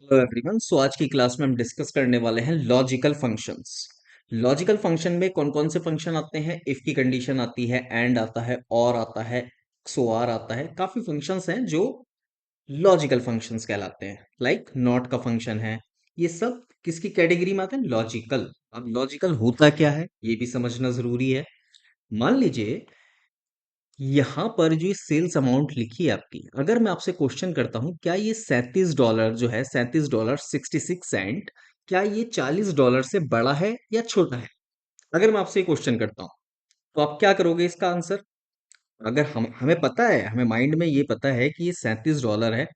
Hello everyone. सो आज की class में हम डिस्कस करने वाले हैं लॉजिकल फंक्शंस। लॉजिकल फंक्शन में कौन कौन से फंक्शन आते हैं? इफ की कंडीशन आती है, एंड आता है, और आता है, XOR आता है। काफी फंक्शंस हैं जो लॉजिकल फंक्शंस कहलाते हैं। लाइक नॉट का फंक्शन है। ये सब किसकी कैटेगरी में आते हैं? लॉजिकल। अब लॉजिकल होता क्या है ये भी समझना जरूरी है। मान लीजिए यहाँ पर जो सेल्स अमाउंट लिखी है आपकी, अगर मैं आपसे क्वेश्चन करता हूँ क्या ये $37 जो है, $37.66, क्या ये $40 से बड़ा है या छोटा है? अगर मैं आपसे क्वेश्चन करता हूँ तो आप क्या करोगे इसका आंसर? अगर हमें पता है, हमें माइंड में ये पता है कि ये $37 है,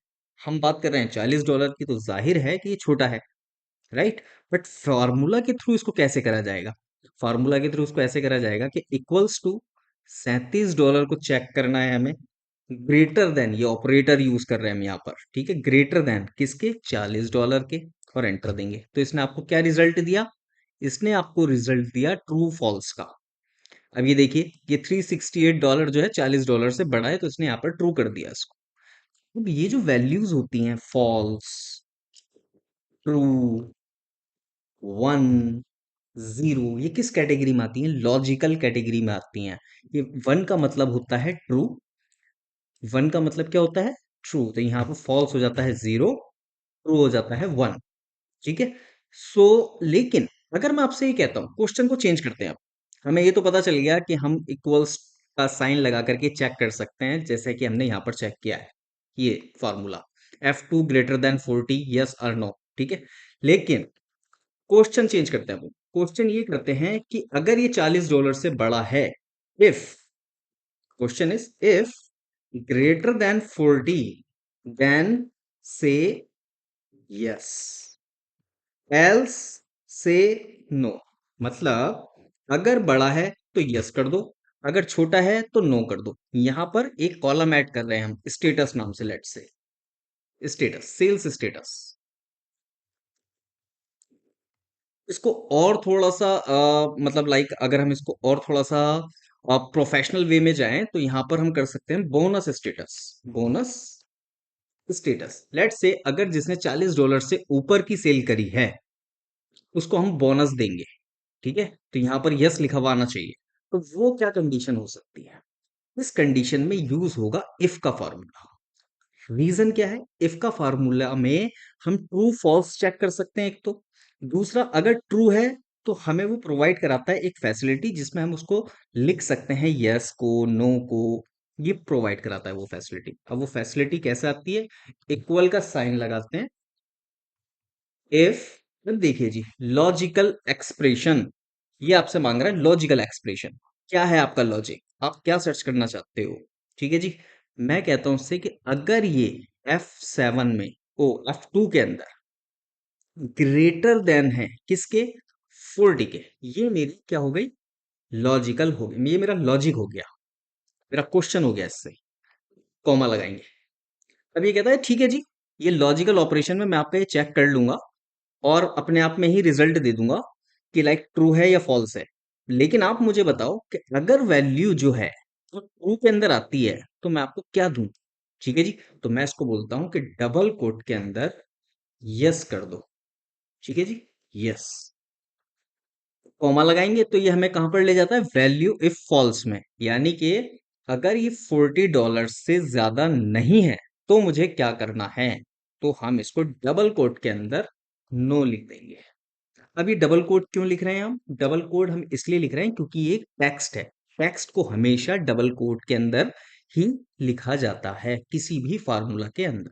हम बात कर रहे हैं $40 की, तो जाहिर है कि ये छोटा है, राइट? बट फार्मूला के थ्रू इसको कैसे करा जाएगा? फार्मूला के थ्रू इसको ऐसे करा जाएगा कि इक्वल्स टू $37 को चेक करना है हमें, ग्रेटर देन, ये ऑपरेटर यूज कर रहे हैं हम यहाँ पर, ठीक है? ग्रेटर देन किसके? $40 के। और एंटर देंगे तो इसने आपको क्या रिजल्ट दिया? इसने आपको रिजल्ट दिया ट्रू फॉल्स का। अब ये देखिए, ये $368 जो है $40 से बड़ा है, तो इसने यहाँ पर ट्रू कर दिया इसको। अब ये जो वैल्यूज होती हैं, फॉल्स, ट्रू, 1, 0, ये किस कैटेगरी में आती हैं? लॉजिकल कैटेगरी में आती हैं। ये 1 का मतलब होता है ट्रू। 1 का मतलब क्या होता है? ट्रू। तो यहाँ पर फॉल्स हो जाता है 0, ट्रू हो जाता है 1। ठीक है। सो लेकिन अगर मैं आपसे ये कहता हूँ, क्वेश्चन को चेंज करते हैं। अब हमें ये तो पता चल गया कि हम इक्वल्स का साइन लगा करके चेक कर सकते हैं, जैसे कि हमने यहाँ पर चेक किया है ये formula. F2 greater than 40, yes और नो। ठीक है। लेकिन क्वेश्चन चेंज करते हैं। हम क्वेश्चन ये करते हैं कि अगर ये $40 से बड़ा है, if, question is if greater than 40, then say yes, else say no. मतलब अगर बड़ा है तो यस कर दो, अगर छोटा है तो नो कर दो। यहां पर एक कॉलम ऐड कर रहे हैं हम स्टेटस नाम से, लेट से स्टेटस, सेल्स स्टेटस। इसको और थोड़ा सा मतलब लाइक अगर हम इसको और थोड़ा सा प्रोफेशनल वे में जाएं तो यहां पर हम कर सकते हैं bonus status. Bonus status, let say अगर जिसने $40 से ऊपर की सेल करी है उसको हम बोनस देंगे। ठीक है। तो यहां पर यस लिखा हुआ आना चाहिए। तो वो क्या कंडीशन हो सकती है? इस कंडीशन में यूज होगा इफ का फॉर्मूला। रीजन क्या है? इफ का फार्मूला में हम ट्रू फॉल्स चेक कर सकते हैं एक तो, दूसरा अगर ट्रू है तो हमें वो प्रोवाइड कराता है एक फैसिलिटी जिसमें हम उसको लिख सकते हैं, यस को, नो को। ये प्रोवाइड कराता है वो फैसिलिटी। अब वो फैसिलिटी कैसे आती है? इक्वल का साइन लगाते हैं, इफ, अब देखिए जी, लॉजिकल एक्सप्रेशन, ये आपसे मांग रहा है लॉजिकल एक्सप्रेशन। क्या है आपका लॉजिक? आप क्या सर्च करना चाहते हो? ठीक है जी। मैं कहता हूं उससे कि अगर ये F7 में, ओ F2 के अंदर ग्रेटर देन है किसके? 40 के, ये मेरी क्या हो गई? लॉजिकल हो गई, ये मेरा लॉजिक हो गया, मेरा क्वेश्चन हो गया। इससे कॉमा लगाएंगे। अब ये कहता है ठीक है जी, ये लॉजिकल ऑपरेशन में मैं आपका ये चेक कर लूंगा और अपने आप में ही रिजल्ट दे दूंगा कि लाइक ट्रू है या फॉल्स है। लेकिन आप मुझे बताओ कि अगर वैल्यू जो है वो ट्रू के अंदर आती है तो मैं आपको क्या दूं? ठीक है जी। तो मैं इसको बोलता हूं कि डबल कोट के अंदर यस कर दो। ठीक है जी। यस, कॉमा लगाएंगे तो ये हमें कहां पर ले जाता है? वैल्यू इफ फॉल्स में। यानी कि अगर ये $40 से ज्यादा नहीं है तो मुझे क्या करना है? तो हम इसको डबल कोट के अंदर नो लिख देंगे। अब ये डबल कोड क्यों लिख रहे हैं? हम डबल कोड हम इसलिए लिख रहे हैं क्योंकि ये टेक्स्ट है। टेक्स्ट को हमेशा डबल कोड के अंदर ही लिखा जाता है किसी भी फार्मूला के अंदर।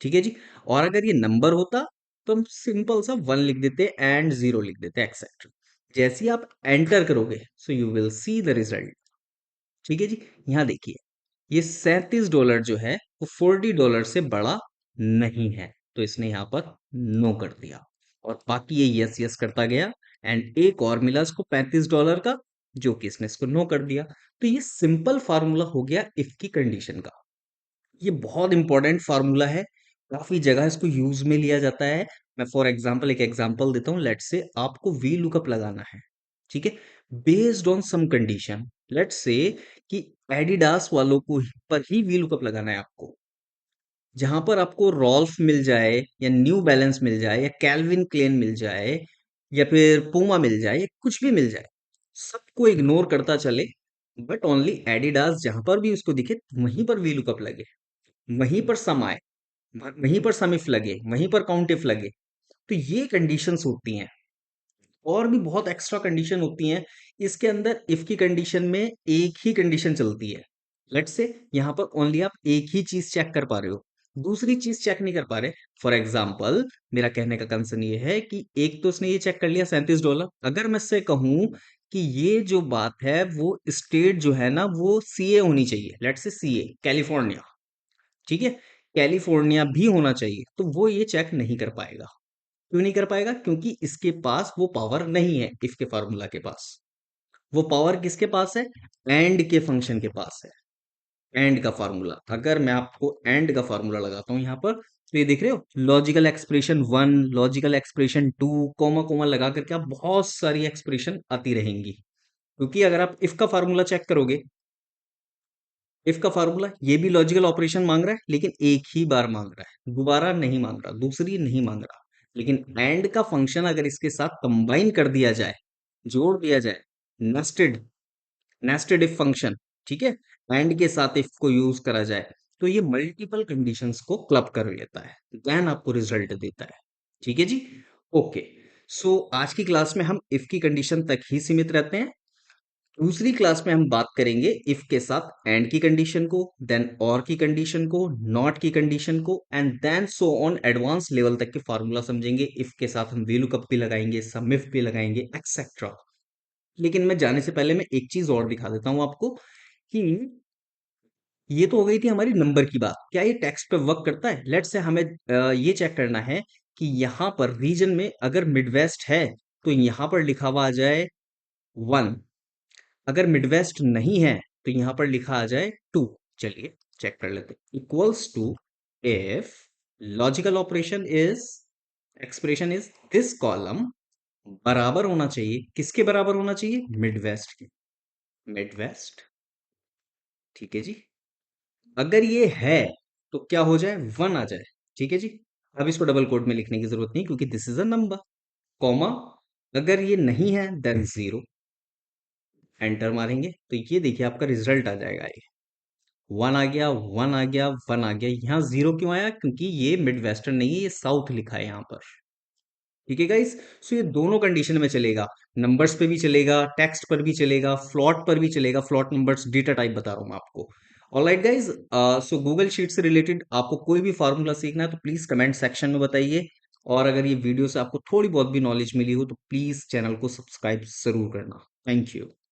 ठीक है जी। और अगर ये नंबर होता तो हम सिंपल सा 1 लिख देते एंड 0 लिख देते, एक्सेट्रा। जैसे ही आप एंटर करोगे so you will see the result. ठीक है जी। यहाँ देखिए, ये $37 जो है वो $40 से बड़ा नहीं है, तो इसने यहाँ पर नो कर दिया। और बाकी ये यस यस करता गया, एंड एक और मिला इसको $35 का, जो कि इसने इसको नो कर दिया। तो ये सिंपल फार्मूला हो गया इफ की कंडीशन का। ये बहुत इंपॉर्टेंट फार्मूला है, काफी जगह इसको यूज में लिया जाता है। मैं फॉर एग्जांपल एक एग्जांपल देता हूँ। लेट से आपको वी लुकअप लगाना है, ठीक है, based on some condition. Let say कि एडिडास वालों को पर ही वी लुकअप लगाना है आपको। जहां पर आपको रॉल्फ मिल जाए या न्यू बैलेंस मिल जाए या कैल्विन क्लेन मिल जाए या फिर पूमा मिल जाए या कुछ भी मिल जाए, सबको इग्नोर करता चले, बट ओनली एडिडास जहां पर भी उसको दिखे वहीं पर वी लुकअप लगे, वहीं पर सम आए, वहीं पर सम इफ लगे, वहीं पर काउंट इफ लगे। तो ये कंडीशंस होती हैं। और भी बहुत एक्स्ट्रा कंडीशन होती हैं। इसके अंदर इफ की कंडीशन में एक ही कंडीशन चलती है। लेट्स से यहाँ पर ओनली आप एक ही चीज चेक कर पा रहे हो, दूसरी चीज चेक नहीं कर पा रहे। फॉर एग्जाम्पल, मेरा कहने का कंसर्न ये है कि एक तो उसने ये चेक कर लिया $37। अगर मैं इससे कहूं कि ये जो बात है वो स्टेट जो है ना वो सीए होनी चाहिए, लेट्स से सीए कैलिफोर्निया, ठीक है, कैलिफोर्निया भी होना चाहिए, तो वो ये चेक नहीं कर पाएगा। क्यों नहीं कर पाएगा? क्योंकि इसके पास वो पावर नहीं है, इफ के फार्मूला के पास। वो पावर किसके पास है? एंड के फंक्शन के पास है। एंड का फार्मूला, अगर मैं आपको एंड का फार्मूला लगाता हूं यहां पर, तो ये देख रहे हो, logical expression 1, logical expression 2, comma comma लगा करके आप बहुत सारी एक्सप्रेशन आती रहेंगी। क्योंकि अगर आप इफ का फार्मूला चेक करोगे, इफ का फार्मूला ये भी लॉजिकल ऑपरेशन मांग रहा है, लेकिन एक ही बार मांग रहा है, दोबारा नहीं मांग रहा, दूसरी नहीं मांग रहा। लेकिन एंड का फंक्शन अगर इसके साथ कंबाइन कर दिया जाए, जोड़ दिया जाए, नेस्टेड नेस्टेड इफ फंक्शन, ठीक है, एंड के साथ इफ को यूज करा जाए, तो ये मल्टीपल कंडीशंस को क्लब कर लेता है, देन आपको रिजल्ट देता है। ठीक है जी। ओके। सो आज की क्लास में हम इफ की कंडीशन तक ही सीमित रहते हैं। दूसरी क्लास में हम बात करेंगे इफ के साथ एंड की कंडीशन को, देन और की कंडीशन को, नॉट की कंडीशन को, and then so on advance level तक के फार्मूला समझेंगे। इफ के साथ हम VLOOKUP भी लगाएंगे, सम इफ भी लगाएंगे, एक्सेट्रा। लेकिन मैं जाने से पहले मैं एक चीज और दिखा देता हूं आपको कि ये तो हो गई थी हमारी नंबर की बात। क्या ये टेक्स्ट पे वर्क करता है? लेट्स से हमें ये चेक करना है कि यहाँ पर रीजन में अगर मिडवेस्ट है तो यहाँ पर लिखा हुआ आ जाए 1, अगर मिडवेस्ट नहीं है तो यहां पर लिखा आ जाए 2। चलिए चेक कर लेते हैं। Equals to, if logical operation is, expression is this column, बराबर होना चाहिए, किसके बराबर होना चाहिए? मिडवेस्ट के। मिडवेस्ट, ठीक है जी। अगर ये है तो क्या हो जाए? 1 आ जाए। ठीक है जी। अब इसको डबल कोट में लिखने की जरूरत नहीं क्योंकि this is a number, comma, अगर ये नहीं है देन 0। एंटर मारेंगे तो ये देखिए आपका रिजल्ट आ जाएगा। 1 आ गया, 1 आ गया, 1 आ गया। यहाँ 0 क्यों आया? क्योंकि ये मिड वेस्टर्न नहीं है, ये साउथ लिखा है यहाँ पर। ठीक है गाइस। सो ये दोनों कंडीशन में चलेगा, नंबर्स पे भी चलेगा, टेक्स्ट पर भी चलेगा, फ्लॉट पर भी चलेगा। फ्लॉट नंबर्स डेटा टाइप बता रहा हूँ मैं आपको। Alright guys. सो गूगल शीट से रिलेटेड आपको कोई भी फार्मूला सीखना है तो प्लीज कमेंट सेक्शन में बताइए। और अगर ये वीडियो से आपको थोड़ी बहुत भी नॉलेज मिली हो तो प्लीज चैनल को सब्सक्राइब जरूर करना। Thank you.